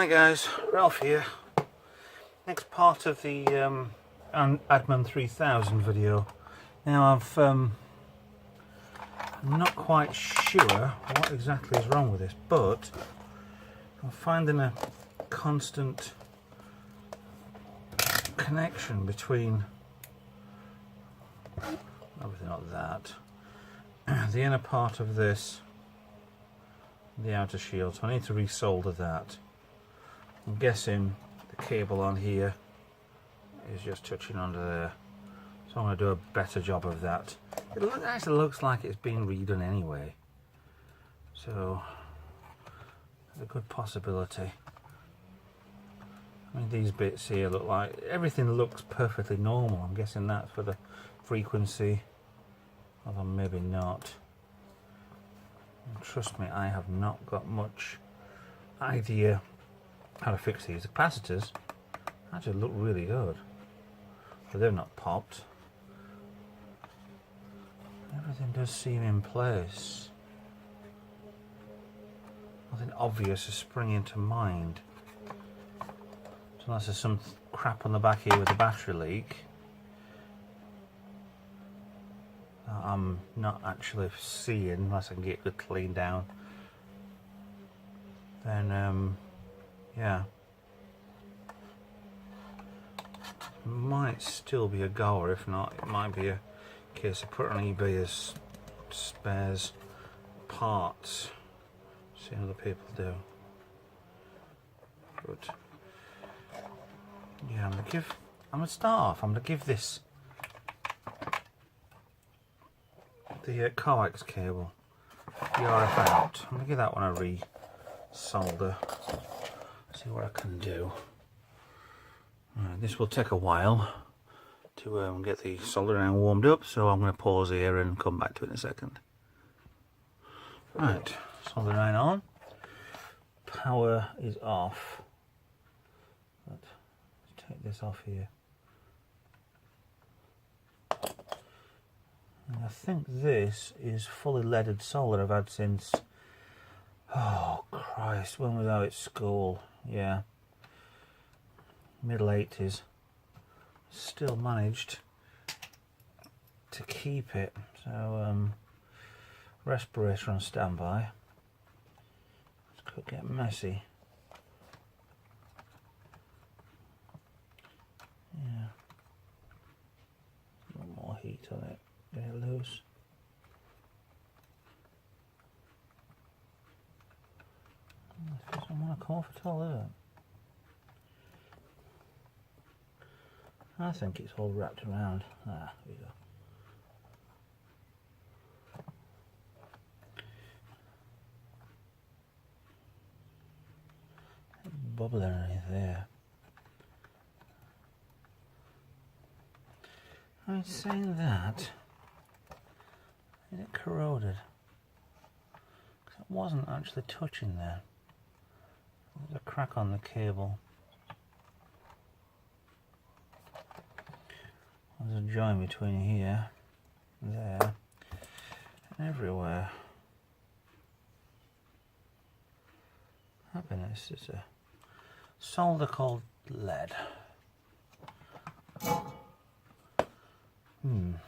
guys, Ralph here. Next part of the Adman 3000 video. Now I'm not quite sure what exactly is wrong with this, but I'm finding a constant connection between, obviously not that, the inner part of this, the outer shield, so I need to resolder that. I'm guessing the cable on here is just touching under there, so I'm going to do a better job of that. It actually looks like it's been redone anyway, so a good possibility. I mean, these bits here look like everything looks perfectly normal. I'm guessing that's for the frequency, although maybe not. And trust me, I have not got much idea how to fix these. The capacitors actually look really good, but they're not popped. Everything does seem in place. Nothing obvious is springing to mind. So unless there's some crap on the back here with the battery leak, I'm not actually seeing, unless I can get it cleaned down, then yeah, might still be a goer. If not, it might be a case of putting on eBay as spares parts, seeing other people do. But yeah, I'm gonna start off. I'm gonna give this the coax cable, the RF out. I'm gonna give that one a re-solder. See what I can do. This will take a while to get the soldering iron warmed up, so I'm going to pause here and come back to it in a second. Right, soldering iron on. Power is off. But let's take this off here. And I think this is fully leaded solder I've had since, oh Christ, when was I at school? Yeah, middle 80s. Still managed to keep it. So respirator on standby. This could get messy. Yeah, a little more heat on it. Get it loose. This doesn't want to come off at all, is it? I think it's all wrapped around. Ah, here we go. Bubbling underneath there. I mean, saying that, is it corroded? Because it wasn't actually touching there. There's a crack on the cable. There's a joint between here, there, and everywhere. Happiness is a solder called lead. And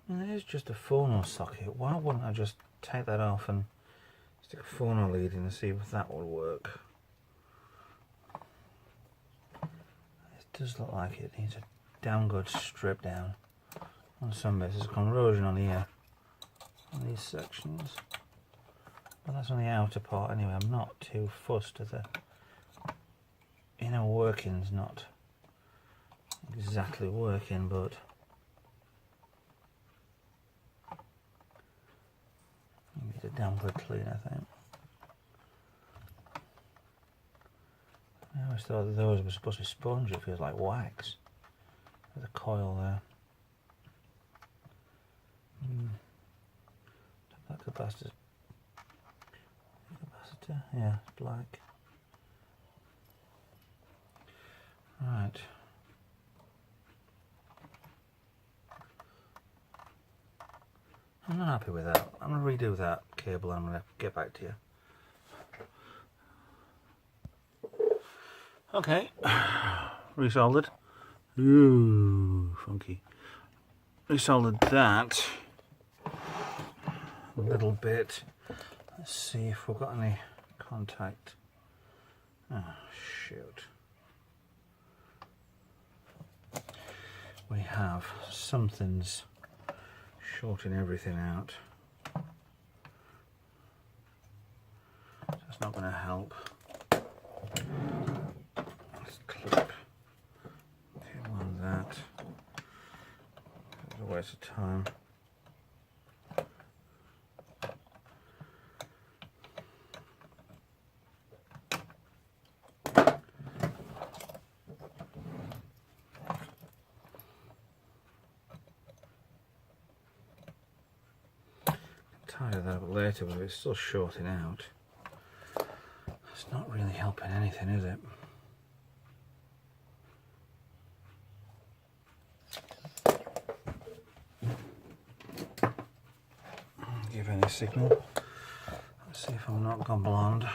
it is just a phono socket. Why wouldn't I just take that off and stick a phono lead in and see if that would work? It does look like it needs a damn good strip down on some bits. There's corrosion on here, on these sections, but that's on the outer part anyway. I'm not too fussed of the inner workings not exactly working, but need a damn good clean, I think. I always thought that those were supposed to be spongy. It feels like wax. There's a coil there. That capacitor. Yeah, it's black. Right. I'm not happy with that. I'm going to redo that cable and I'm going to get back to you. Okay, resoldered. Ooh, funky. Resoldered that a little bit. Let's see if we've got any contact. Oh, shoot. We have. Something's shorting everything out. That's not going to help. Let's clip. Okay, on that. It's a waste of time. Tidy that up later, but it's still shorting out. It's not really helping anything, is it? Give any signal. Let's see if I'm not gone blonde.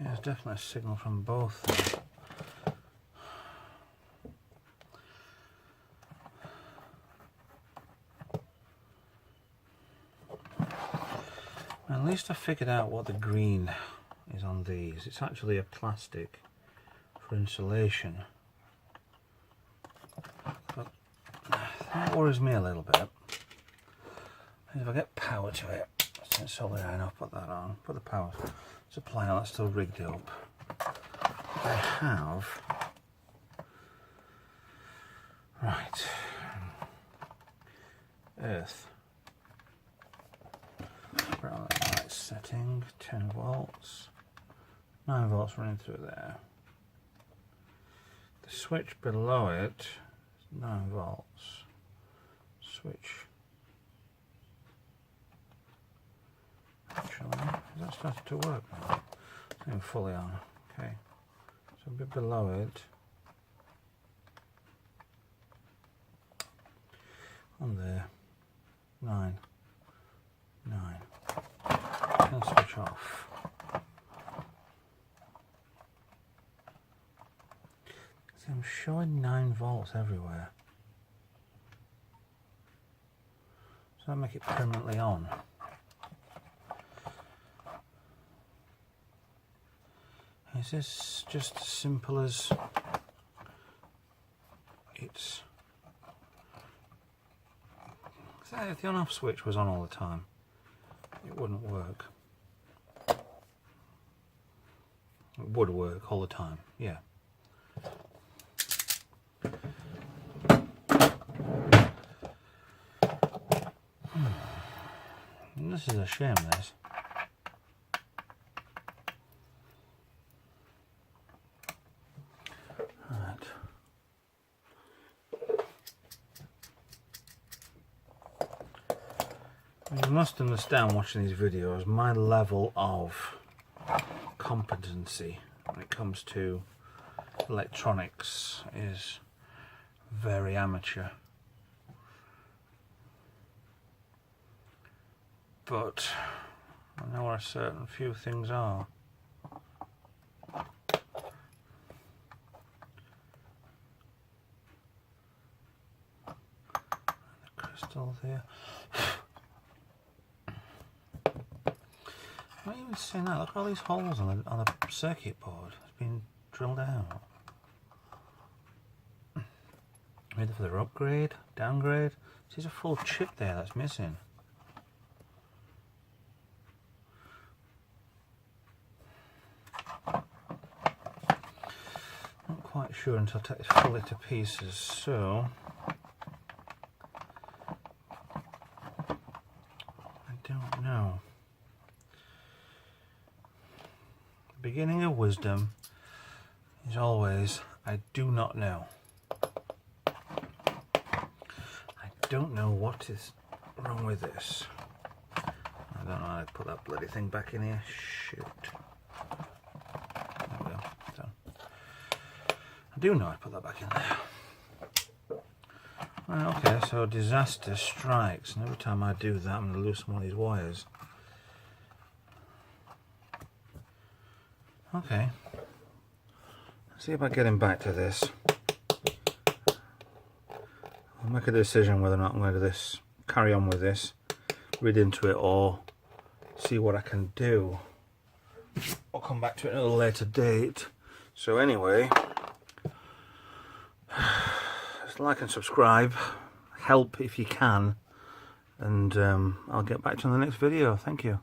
Yeah, there's definitely a signal from both there. At least I figured out what the green is on these. It's actually a plastic for insulation. But that worries me a little bit. If I get power to it, since solid iron, I'll put that on. Put the power supply on, that's still rigged up. I have... Right. Earth. Put it on the right setting, 10 volts, 9 volts running through there. The switch below it is 9 volts. Switch. Actually, is that started to work now? It's not even fully on. Okay. So a bit below it. On there. 9. And switch off. See, I'm showing 9 volts everywhere. So I make it permanently on. Is this just as simple as it's... If the on-off switch was on all the time, it wouldn't work. It would work all the time, yeah. And this is a shame, this. Right. You must understand, watching these videos, my level of competency when it comes to electronics is very amateur. But I know where a certain few things are. The crystal there. Not even saying that, look at all these holes on the circuit board. It's been drilled out. Either for their upgrade, downgrade. There's a full chip there that's missing. Not quite sure until I take it fully to pieces, so I don't know. The beginning of wisdom is always, I do not know. I don't know what is wrong with this. I don't know how to put that bloody thing back in here. Shoot. There we go. Done. I do know how to put that back in there. Right, okay, so disaster strikes, and every time I do that I'm going to lose one of these wires. Okay. Let's see about getting back to this. I'll make a decision whether or not I'm going to carry on with this, read into it, or see what I can do. I'll come back to it at a later date. So anyway, just like and subscribe, help if you can, and I'll get back to you in the next video. Thank you.